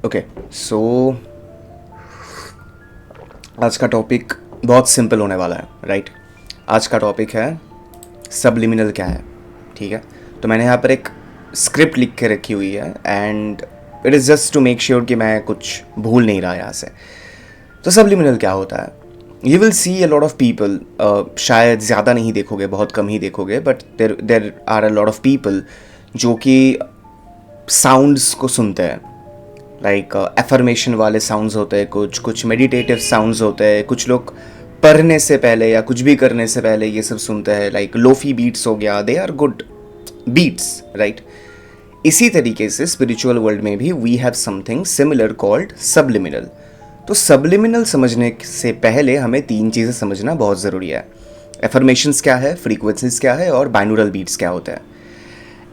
Okay, सो आज का topic बहुत सिंपल होने वाला है, राइट? आज का टॉपिक है सबलिमिनल क्या है, ठीक है? तो मैंने यहाँ पर एक स्क्रिप्ट लिख के रखी हुई है and it is just to make sure कि मैं कुछ भूल नहीं रहा यहाँ से। तो सबलिमिनल क्या होता है? You will see a lot of people, शायद ज़्यादा नहीं देखोगे, बहुत कम ही देखोगे, but there are a lot of people जो कि साउंड्स को सुनते हैं। लाइक एफर्मेशन वाले साउंड्स होते हैं, कुछ मेडिटेटिव साउंड्स होते हैं, कुछ लोग पढ़ने से पहले या कुछ भी करने से पहले ये सब सुनते हैं। लाइक लोफी बीट्स हो गया, they are good beats, right? इसी तरीके से स्पिरिचुअल वर्ल्ड में भी we have something similar called subliminal. तो सबलिमिनल समझने से पहले हमें तीन चीज़ें समझना बहुत ज़रूरी है। एफर्मेशंस क्या है, फ्रीक्वेंसीज क्या है और बाइनोरल बीट्स क्या होते हैं।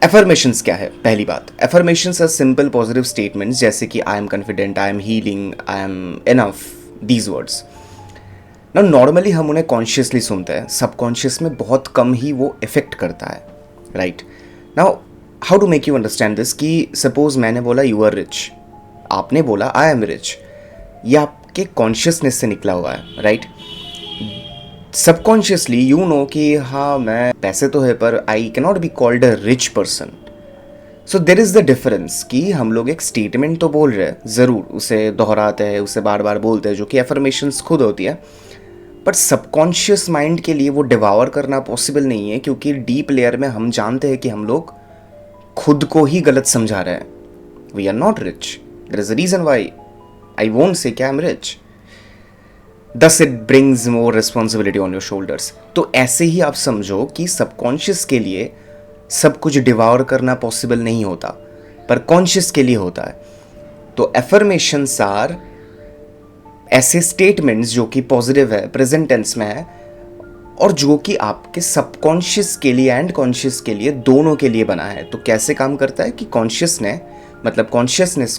एफर्मेशंस क्या है? पहली बात, affirmations are simple positive statements जैसे कि I am confident, I am healing, I am enough, these words. ना नॉर्मली हम उन्हें कॉन्शियसली सुनते हैं, सबकॉन्शियस में बहुत कम ही वो इफेक्ट करता है, right? Now how to make you understand this कि सपोज मैंने बोला यू आर रिच, आपने बोला आई एम रिच, ये आपके कॉन्शियसनेस से निकला हुआ है, राइट? सबकॉन्शियसली यू नो कि हाँ मैं पैसे तो है पर I can not be called a rich person. So there is the difference कि हम लोग एक स्टेटमेंट तो बोल रहे हैं, ज़रूर उसे दोहराते हैं, उसे बार बार बोलते हैं, जो कि एफर्मेशंस खुद होती है, बट सबकॉन्शियस माइंड के लिए वो डिवावर करना पॉसिबल नहीं है, क्योंकि डीप लेयर में हम जानते हैं कि हम लोग खुद को ही गलत समझा रहे हैं। We are not rich, there is a reason why I won't say कि I am rich, thus it brings more responsibility on your shoulders. तो ऐसे ही आप समझो कि सबकॉन्शियस के लिए सब कुछ डिवावर करना पॉसिबल नहीं होता, पर कॉन्शियस के लिए होता है। तो एफर्मेशंस आर ऐसे स्टेटमेंट्स जो कि पॉजिटिव है, प्रेजेंट टेंस में है, और जो कि आपके सबकॉन्शियस के लिए एंड कॉन्शियस के लिए, दोनों के लिए बना है। तो कैसे काम करता है कि कॉन्शियस ने मतलब कॉन्शियसनेस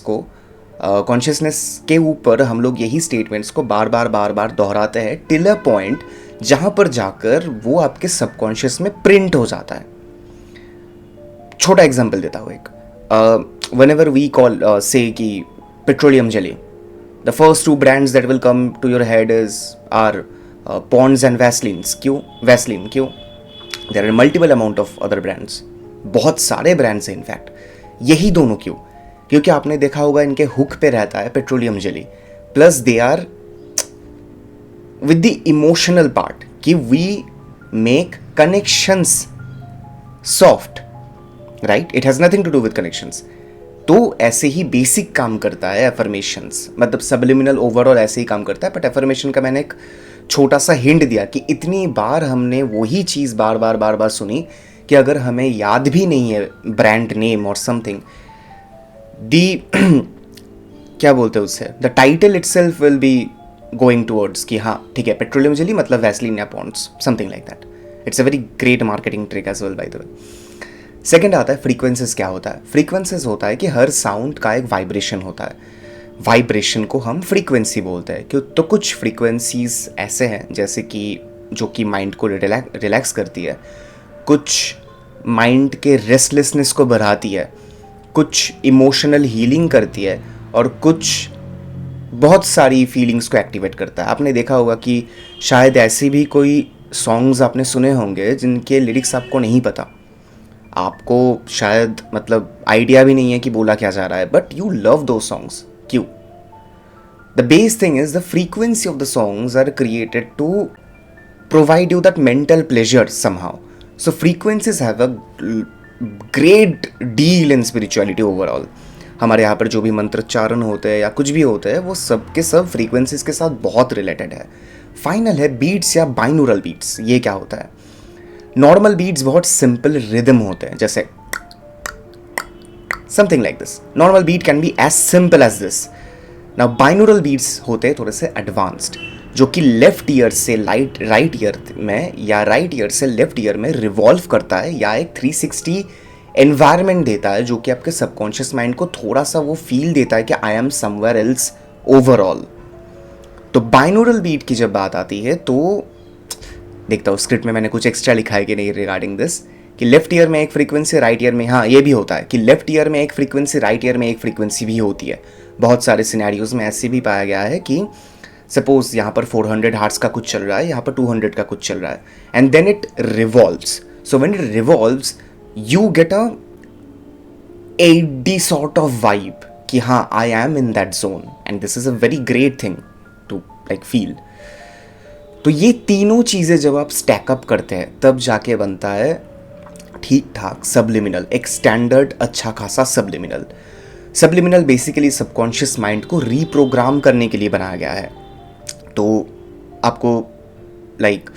के ऊपर हम लोग यही स्टेटमेंट्स को बार बार दोहराते हैं टिल अ पॉइंट जहाँ पर जाकर वो आपके सबकॉन्शियस में प्रिंट हो जाता है। छोटा एग्जांपल देता हूँ एक, one ever we call say कि petroleum jelly, the first two brands that will come to your head is are Pond's and Vaselines. क्यों वैसलिन? क्यों? There are multiple amount of other brands, बहुत सारे brands हैं in fact. यही दोनों क्यों? क्योंकि आपने देखा होगा इनके हुक पे रहता है petroleum jelly, plus they are with the emotional part कि we make connections soft, right? It has nothing to do with connections. तो ऐसे ही बेसिक काम करता है एफर्मेशंस, मतलब सबलिमिनल ओवरऑल ऐसे ही काम करता है। बट एफर्मेशन का मैंने एक छोटा सा हिंट दिया कि इतनी बार हमने वही चीज़ बार बार सुनी कि अगर हमें याद भी नहीं है ब्रांड नेम और समथिंग, दी क्या बोलते हैं उससे, the title itself will be going towards कि हाँ ठीक है, पेट्रोलियम जेली मतलब वैसलीन या Pond's, something like that. It's a very great marketing trick as well by the way. Second आता है फ्रीक्वेंसीज। क्या होता है? फ्रीक्वेंसीज होता है कि हर साउंड का एक वाइब्रेशन होता है, वाइब्रेशन को हम फ्रीक्वेंसी बोलते हैं। क्यों? तो कुछ फ्रीक्वेंसीज ऐसे हैं जैसे कि जो कि माइंड को रिलैक्स करती है, कुछ माइंड के रेस्टलेसनेस को बढ़ाती है, कुछ इमोशनल हीलिंग करती है, और कुछ बहुत सारी फीलिंग्स को एक्टिवेट करता है। आपने देखा होगा कि शायद ऐसे भी कोई सॉन्ग्स आपने सुने होंगे जिनके लिरिक्स आपको नहीं पता, आपको शायद मतलब आइडिया भी नहीं है कि बोला क्या जा रहा है, बट यू लव दो सॉन्ग्स। क्यों? The base thing is the frequency of the songs are created to provide you that mental pleasure somehow. So frequencies have a great deal in spirituality overall. हमारे यहाँ पर जो भी मंत्रोच्चारण होते हैं या कुछ भी होते हैं, वो सब के सब फ्रीक्वेंसीज के साथ बहुत रिलेटेड है। फाइनल है बीट्स या बाइनोरल बीट्स। ये क्या होता है? नॉर्मल बीट्स बहुत सिंपल रिदम होते हैं, जैसे something like this. Normal beat can be as simple as this. Now binaural beats होते हैं थोड़े से एडवांस्ड, जो कि लेफ्ट ईयर से राइट ईयर में या राइट ईयर से लेफ्ट ईयर में रिवॉल्व करता है, या एक 360 एनवायरनमेंट देता है, जो कि आपके सबकॉन्शियस माइंड को थोड़ा सा वो फील देता है कि I am somewhere else overall. तो बाइनोरल बीट की जब बात आती है तो देखता हूँ स्क्रिप्ट में मैंने कुछ एक्स्ट्रा लिखा है कि नहीं रिगार्डिंग दिस, कि लेफ्ट ईयर में एक फ्रीक्वेंसी, राइट ईयर में, हाँ ये भी होता है कि लेफ्ट ईयर में एक फ्रीक्वेंसी, राइट ईयर में एक फ्रीक्वेंसी भी होती है। बहुत सारे सिनेरियोज में ऐसे भी पाया गया है कि सपोज यहाँ पर 400 हार्ट्स का कुछ चल रहा है, यहाँ पर 200 का कुछ चल रहा है, and then it revolves. So when it revolves you get a 8D sort of vibe कि हाँ I am in that zone and this is a very great thing to like feel. तो ये तीनों चीज़ें जब आप स्टैकअप करते हैं तब जाके बनता है ठीक ठाक सबलिमिनल, एक स्टैंडर्ड अच्छा खासा subliminal. Subliminal basically subconscious mind को रीप्रोग्राम करने के लिए बनाया गया है। तो आपको लाइक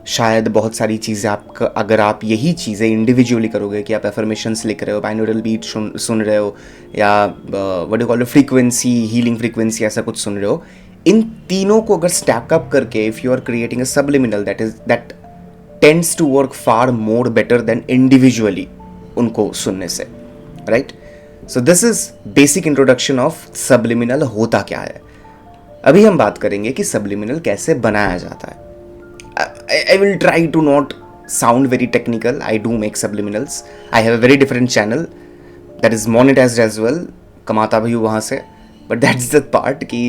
शायद बहुत सारी चीज़ें आपका, अगर आप यही चीज़ें इंडिविजुअली करोगे कि आप एफर्मेशंस लिख रहे हो, बाइनोरल बीट सुन रहे हो, या what do call it frequency, healing frequency, ऐसा कुछ सुन रहे हो, इन तीनों को अगर स्टैक अप करके if you are creating a subliminal that tends to work far more better than individually उनको सुनने से, राइट। So this is basic introduction of subliminal होता क्या है। अभी हम बात करेंगे कि सबलिमिनल कैसे बनाया जाता है। I will try to not sound very technical. I do make subliminals. I have a very different channel that is monetized as well. कमाता भी हूँ वहाँ से, but that's the part कि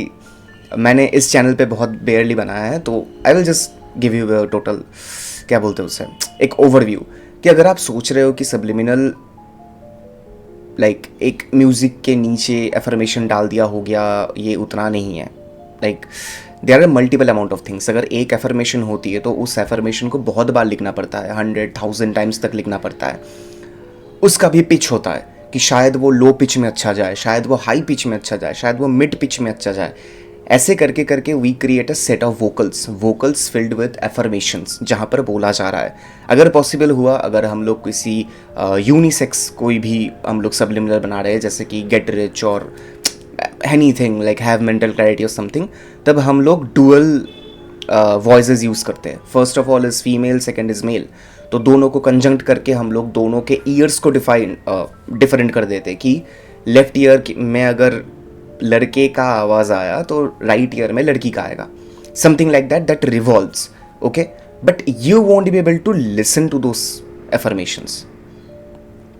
मैंने इस चैनल पे बहुत बेयरली बनाया है। तो I will just give you a total, क्या बोलते हैं उसे, एक ओवरव्यू कि अगर आप सोच रहे हो कि सबलिमिनल लाइक एक म्यूज़िक के नीचे एफर्मेशन डाल दिया हो गया, ये उतना नहीं है। Like there are multiple amount of things. अगर एक एफर्मेशन होती है तो उस एफर्मेशन को बहुत बार लिखना पड़ता है, 100,000 टाइम्स तक लिखना पड़ता है। उसका भी पिच होता है कि शायद वो लो पिच में अच्छा जाए, शायद वो हाई पिच में अच्छा जाए, शायद वो मिड पिच में अच्छा जाए। ऐसे करके करके we create a set of vocals filled with affirmations, जहाँ पर बोला जा रहा है। अगर पॉसिबल हुआ, अगर हम लोग किसी यूनिसेक्स कोई भी हम लोग सबलिमिनल बना रहे हैं, जैसे कि गेट रिच और anything like have mental clarity और समथिंग, तब हम लोग डुअल वॉइसेस यूज़ करते हैं। First of all is female, second is male. तो दोनों को कंजंक्ट करके हम लोग दोनों के ईयर्स को डिफरेंट कर देते हैं कि लेफ्ट ईयर में अगर लड़के का आवाज़ आया तो राइट ईयर में लड़की का आएगा, something like that revolves, okay. But you won't be able to listen to those affirmations.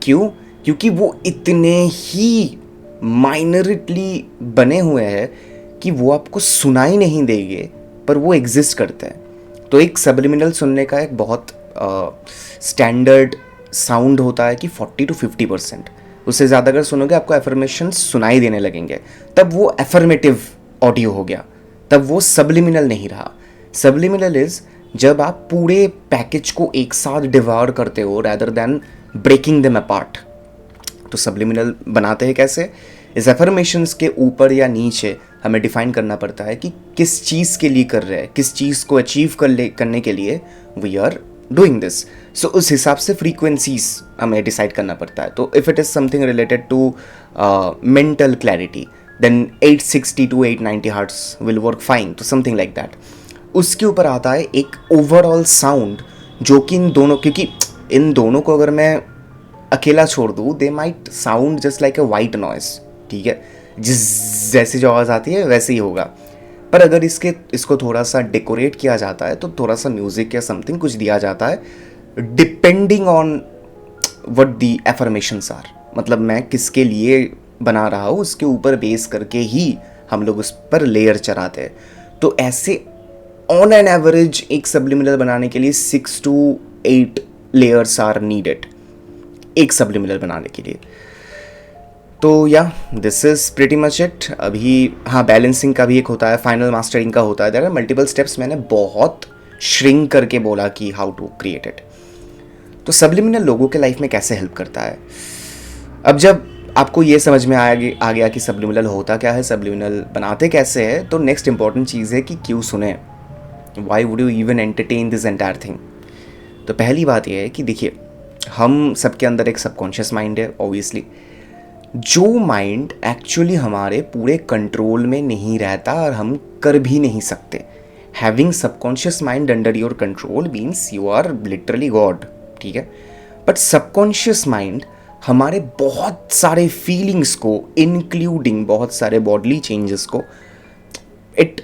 क्यों? क्योंकि वो इतने ही माइनरिटली बने हुए हैं कि वो आपको सुनाई नहीं देंगे, पर वो एग्जिस्ट करते हैं। तो एक सबलिमिनल सुनने का एक बहुत स्टैंडर्ड साउंड होता है कि 40 to 50%। उससे ज़्यादा अगर सुनोगे आपको एफर्मेशन सुनाई देने लगेंगे, तब वो एफर्मेटिव ऑडियो हो गया, तब वो सबलिमिनल नहीं रहा। सबलिमिनल इज जब आप पूरे पैकेज को एक साथ डिवाइड करते हो rather than breaking them apart. तो सबलिमिनल बनाते हैं कैसे? इस एफर्मेशंस के ऊपर या नीचे हमें डिफाइन करना पड़ता है कि किस चीज़ के लिए कर रहे हैं, किस चीज़ को अचीव करने के लिए वी आर डूइंग दिस। सो उस हिसाब से फ्रीक्वेंसीज हमें डिसाइड करना पड़ता है। तो if it is something related to mental clarity then 860 to 890 hertz will work fine, तो समथिंग लाइक दैट। उसके ऊपर आता है एक ओवरऑल साउंड जो कि इन दोनों, क्योंकि इन दोनों को अगर मैं अकेला छोड़ दूँ they might sound just like a white noise, ठीक है, जैसी जो आवाज़ आती है वैसे ही होगा। पर अगर इसको थोड़ा सा डेकोरेट किया जाता है तो थोड़ा सा म्यूज़िक या समथिंग कुछ दिया जाता है depending on what the affirmations are. मतलब मैं किसके लिए बना रहा हूँ उसके ऊपर बेस करके ही हम लोग उस पर लेयर चढ़ाते हैं। तो ऐसे ऑन एन एवरेज एक सबलिमिनल बनाने के लिए 6 to 8 लेयर्स आर नीडेड एक सबलिमिनल बनाने के लिए। तो या this is pretty much it. अभी हाँ, बैलेंसिंग का भी एक होता है, फाइनल मास्टरिंग का होता है, देयर आर मल्टीपल स्टेप्स। मैंने बहुत श्रिंक करके बोला कि हाउ टू क्रिएट इट। तो सबलिमिनल लोगों के लाइफ में कैसे हेल्प करता है? अब जब आपको ये समझ में आ गया कि सबलिमिनल होता क्या है, सबलिमिनल बनाते कैसे है, तो नेक्स्ट इंपॉर्टेंट चीज़ है कि क्यों सुने, why would you even entertain this entire thing. तो पहली बात यह है कि देखिए, हम सबके अंदर एक सबकॉन्शियस माइंड है ऑब्वियसली, जो माइंड एक्चुअली हमारे पूरे कंट्रोल में नहीं रहता और हम कर भी नहीं सकते। Having subconscious mind under your control means you are literally God, ठीक है। बट सबकॉन्शियस माइंड हमारे बहुत सारे फीलिंग्स को इंक्लूडिंग बहुत सारे बॉडली चेंजेस को,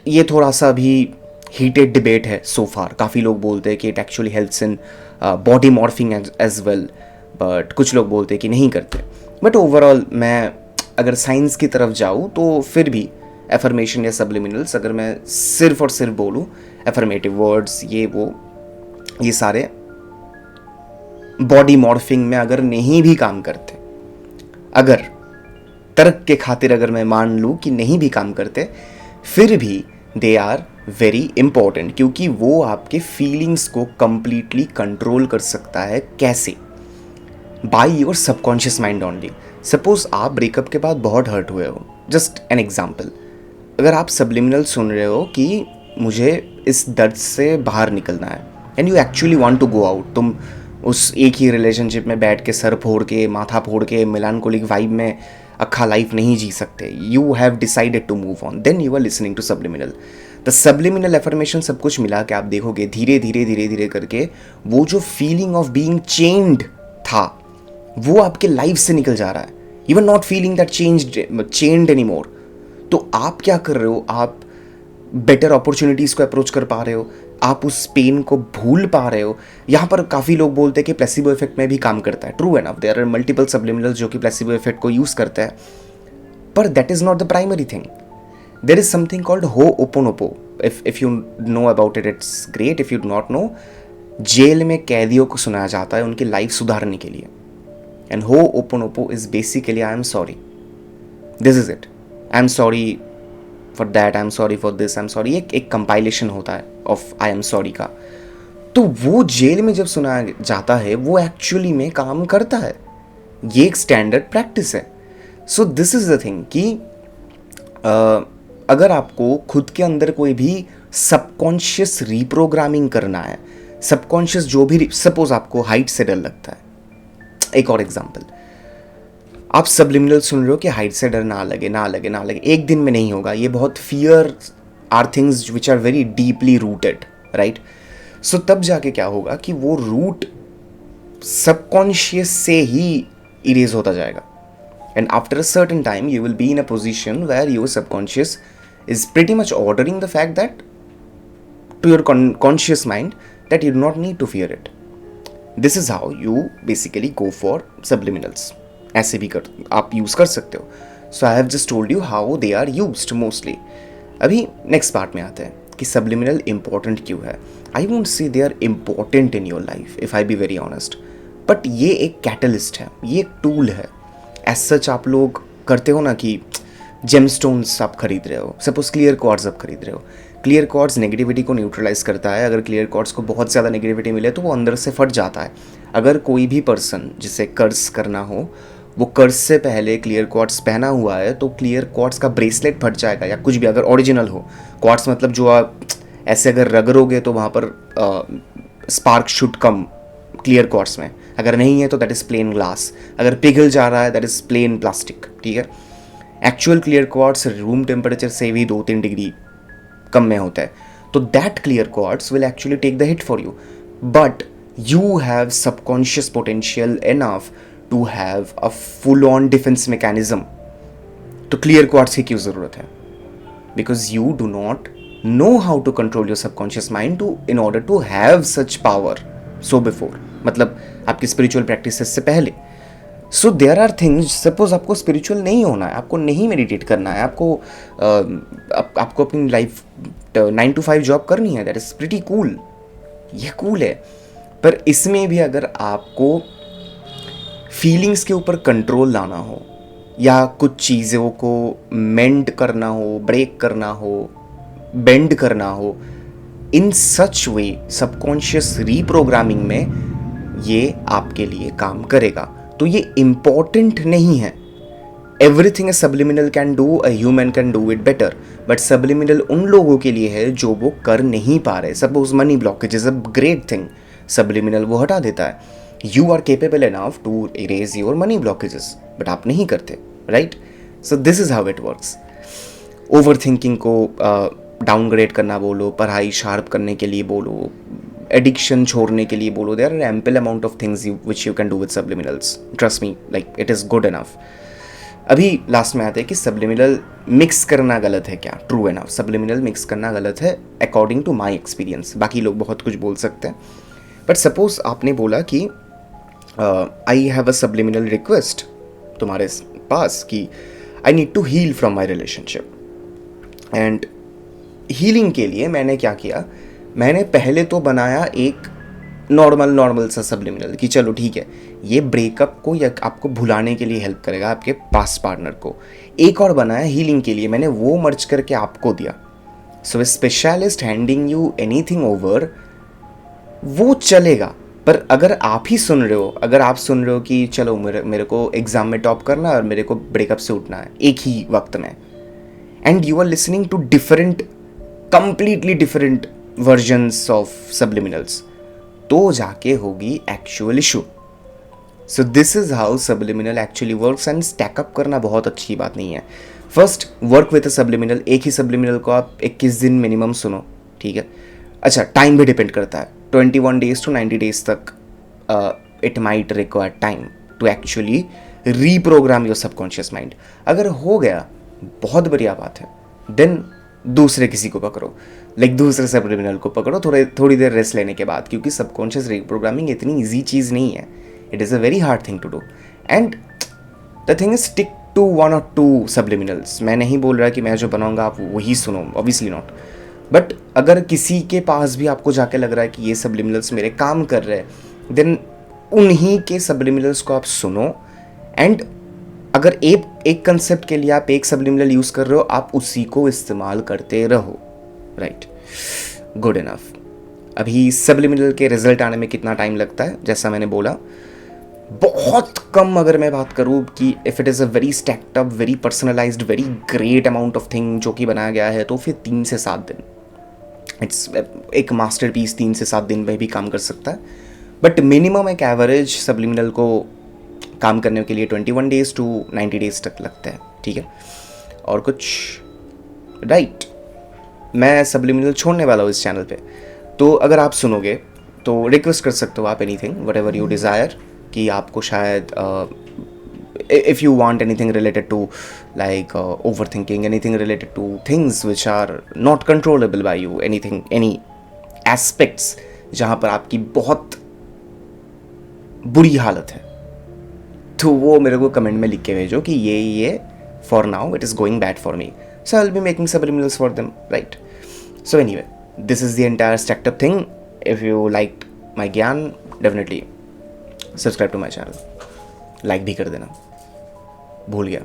ये थोड़ा सा भी हीटेड डिबेट है सो फार। काफ़ी लोग बोलते हैं कि it actually helps in body morphing as well, but कुछ लोग बोलते हैं कि नहीं करते. बट ओवरऑल मैं अगर साइंस की तरफ जाऊँ तो फिर भी एफर्मेशन या सब्लिमिनल्स, अगर मैं सिर्फ और सिर्फ बोलूँ एफर्मेटिव वर्ड्स ये सारे बॉडी मॉर्फिंग में अगर नहीं भी काम करते, अगर तर्क के खातिर अगर मैं मान लूँ कि नहीं भी काम करते, फिर भी दे आर वेरी इंपॉर्टेंट, क्योंकि वो आपके फीलिंग्स को कंप्लीटली कंट्रोल कर सकता है. कैसे? By your subconscious mind only. Suppose आप ब्रेकअप के बाद बहुत हर्ट हुए हो, जस्ट एन एग्जाम्पल. अगर आप सब्लिमिनल सुन रहे हो कि मुझे इस दर्द से बाहर निकलना है and you actually want to go out, तुम उस एक ही रिलेशनशिप में बैठ के सर फोड़ के माथा फोड़ के मेलानकोलिक वाइब में अक्खा लाइफ नहीं जी सकते, you have decided to move on, then you are listening to subliminal. The subliminal affirmation सब कुछ मिला के आप देखोगे धीरे धीरे धीरे धीरे करके वो जो फीलिंग ऑफ बीइंग चेन्ड था वो आपके लाइफ से निकल जा रहा है. You are not feeling that chained any more. तो आप क्या कर रहे हो? आप बेटर अपॉर्चुनिटीज़ को अप्रोच कर पा रहे हो, आप उस पेन को भूल पा रहे हो. यहाँ पर काफ़ी लोग बोलते हैं कि प्लेसिबो इफेक्ट में भी काम करता है. True enough, there are multiple subliminals जो कि प्लेसिबो इफेक्ट को यूज़ करते हैं, पर that is not the primary thing. There is something called Ho'oponopono. If you know about it, it's great. If you do not know, जेल में कैदियों को सुनाया जाता है उनकी लाइफ सुधारने के लिए. And Ho'oponopono is basically I am sorry, this is it, I am sorry for that, I am sorry for this, I am sorry. एक कंपाइलेशन होता है ऑफ आई एम सॉरी का. तो वो जेल में जब सुनाया जाता है वो एक्चुअली में काम करता है. ये एक स्टैंडर्ड प्रैक्टिस है. सो दिस इज द थिंग कि अगर आपको खुद के अंदर कोई भी सबकॉन्शियस रीप्रोग्रामिंग करना है, सबकॉन्शियस जो भी, सपोज आपको हाइट से डर लगता है, एक और एग्जांपल, आप सब्लिमिनल सुन रहे हो कि हाइट से डर ना लगे ना लगे ना लगे, एक दिन में नहीं होगा. ये बहुत fear are things which are very deeply rooted, right? So तब जाके क्या होगा कि वो रूट सबकॉन्शियस से ही इरेज होता जाएगा. And after a certain time you will be in a position where your subconscious is pretty much ordering the fact that to your conscious mind that you do not need to fear it. This is how you basically go for subliminals. ऐसे भी आप use कर सकते हो. So I have just told you how they are used mostly. अभी next part में आते हैं कि subliminal important क्यों है. I won't say they are important in your life if I be very honest. But ये एक catalyst है, ये एक tool है. As such आप लोग करते हो ना कि जेमस्टोन्स आप खरीद रहे हो, सपोज क्लियर क्वार्ट्ज आप खरीद रहे हो. क्लियर क्वार्ट्ज नेगेटिविटी को न्यूट्रलाइज करता है. अगर क्लियर क्वार्ट्ज को बहुत ज़्यादा नेगेटिविटी मिले तो वो अंदर से फट जाता है. अगर कोई भी पर्सन जिसे कर्ज करना हो, वो कर्ज से पहले क्लियर क्वार्ट्ज पहना हुआ है तो क्लियर क्वार्ट्ज का ब्रेसलेट फट जाएगा या कुछ भी, अगर ओरिजिनल हो. क्वार्ट्ज मतलब जो आप ऐसे अगर रगड़ोगे तो वहाँ पर spark should come clear quartz में. अगर नहीं है तो दैट इज़ प्लेन ग्लास. अगर पिघल जा रहा है दैट इज़ प्लेन प्लास्टिक. ठीक है. Actual clear quartz room temperature से भी 2-3 डिग्री कम में होता है. तो that clear quartz will actually take the hit for you. But you have subconscious potential enough to have a full on defence mechanism. तो क्लियर क्वार्ट्ज की क्यों ज़रूरत है? Because you do not know how to control your subconscious mind to in order to have such power. So before, मतलब आपकी spiritual practices से पहले. So there are things, suppose आपको स्पिरिचुअल नहीं होना है, आपको नहीं मेडिटेट करना है, आपको अपनी लाइफ 9 to 5 जॉब करनी है, दैट इज़ प्रिटी कूल. ये कूल है. पर इसमें भी अगर आपको फीलिंग्स के ऊपर कंट्रोल लाना हो या कुछ चीज़ों को मेंड करना हो, ब्रेक करना हो, बेंड करना हो, इन सच वे सबकॉन्शियस रीप्रोग्रामिंग में ये आपके लिए काम करेगा. तो ये इम्पॉर्टेंट नहीं है. Everything A subliminal can do, a human can do it better. But subliminal उन लोगों के लिए है जो वो कर नहीं पा रहे. Suppose money blockage is a great thing. Subliminal वो हटा देता है. You are capable enough to erase your money blockages, but आप नहीं करते, right? So this is how it works. Over thinking को डाउनग्रेड करना बोलो, पढ़ाई शार्प करने के लिए बोलो, एडिक्शन छोड़ने के लिए बोलो, there are ample amount of things which you can do with subliminals. Trust me, like it is good enough. अभी लास्ट में आते हैं कि सब्लिमिनल मिक्स करना गलत है क्या? ट्रू एनफ, सब्लिमिनल मिक्स करना गलत है अकॉर्डिंग टू माई एक्सपीरियंस. बाकी लोग बहुत कुछ बोल सकते हैं, बट सपोज आपने बोला कि I have a subliminal request तुम्हारे पास कि I need to heal from my relationship. And healing के लिए मैंने क्या किया, मैंने पहले तो बनाया एक नॉर्मल सा सब्लिमिनल कि चलो ठीक है, ये ब्रेकअप को या आपको भुलाने के लिए हेल्प करेगा आपके पास्ट पार्टनर को। एक और बनाया हीलिंग के लिए, मैंने वो मर्ज करके आपको दिया। So a specialist handing you anything over, वो चलेगा। पर अगर आप ही सुन रहे हो, अगर आप सुन रहे हो कि चलो मेरे को एग्जाम में टॉप करना है और मेरे को ब्रेकअप से उठना है एक ही वक्त में, and you are listening to different, completely different versions of subliminals, तो जाके होगी actual issue. So this is how subliminal actually works. And stack up करना बहुत अच्छी बात नहीं है। First work with a subliminal, एक ही सब्लिमिनल को आप 21 दिन मिनिमम सुनो, ठीक है। अच्छा, टाइम भी डिपेंड करता है, 21 days to 90 days तक it might require time to actually reprogram your subconscious mind. अगर हो गया बहुत बढ़िया बात है, देन दूसरे किसी को पकड़ो, लाइक दूसरे सब्लिमिनल को पकड़ो थोड़ी देर रेस्ट लेने के बाद, क्योंकि सबकॉन्शियस रीप्रोग्रामिंग इतनी ईजी चीज़ नहीं है। It is a very hard thing to do. And the thing is stick to 1 or 2 subliminals. मैं नहीं बोल रहा कि मैं जो बनाऊंगा आप वही सुनो, ऑब्वियसली नॉट। बट अगर किसी के पास भी आपको जाके लग रहा है कि ये सब्लिमिनल्स मेरे काम कर रहे हैं, देन उन्हीं के सब्लिमिनल्स को आप सुनो। एंड अगर एक कंसेप्ट के लिए आप एक सब्लिमिनल यूज़ कर रहे हो, आप उसी को इस्तेमाल करते रहो, राइट, गुड इनफ। अभी सब्लिमिनल के रिजल्ट आने में कितना टाइम लगता है, जैसा मैंने बोला बहुत कम। अगर मैं बात करूँ कि if it is a very stacked up, very personalised, very great amount of thing जो कि बनाया गया है, तो फिर 3 से 7 दिन, इट्स एक मास्टरपीस 3 से 7 दिन में भी काम कर सकता है। बट मिनिमम एक एवरेज सब्लिमिनल को काम करने के लिए 21 days to 90 days तक लगता है, ठीक है। और कुछ, राइट, मैं सब्लिमिनल छोड़ने वाला हूँ इस चैनल पे, तो अगर आप सुनोगे तो रिक्वेस्ट कर सकते हो आप anything what ever you desire, कि आपको शायद if you want anything related to like overthinking, anything related to things which are not controllable by you, anything, any aspects जहाँ पर आपकी बहुत बुरी हालत है, तो वो मेरे को कमेंट में लिख के भेजो कि ये for now it is going bad for me, so I'll be making subliminals for them, right? So anyway, this is the entire stacked up thing. If you liked my ज्ञान, definitely subscribe to my channel, like भी कर देना, भूल गया।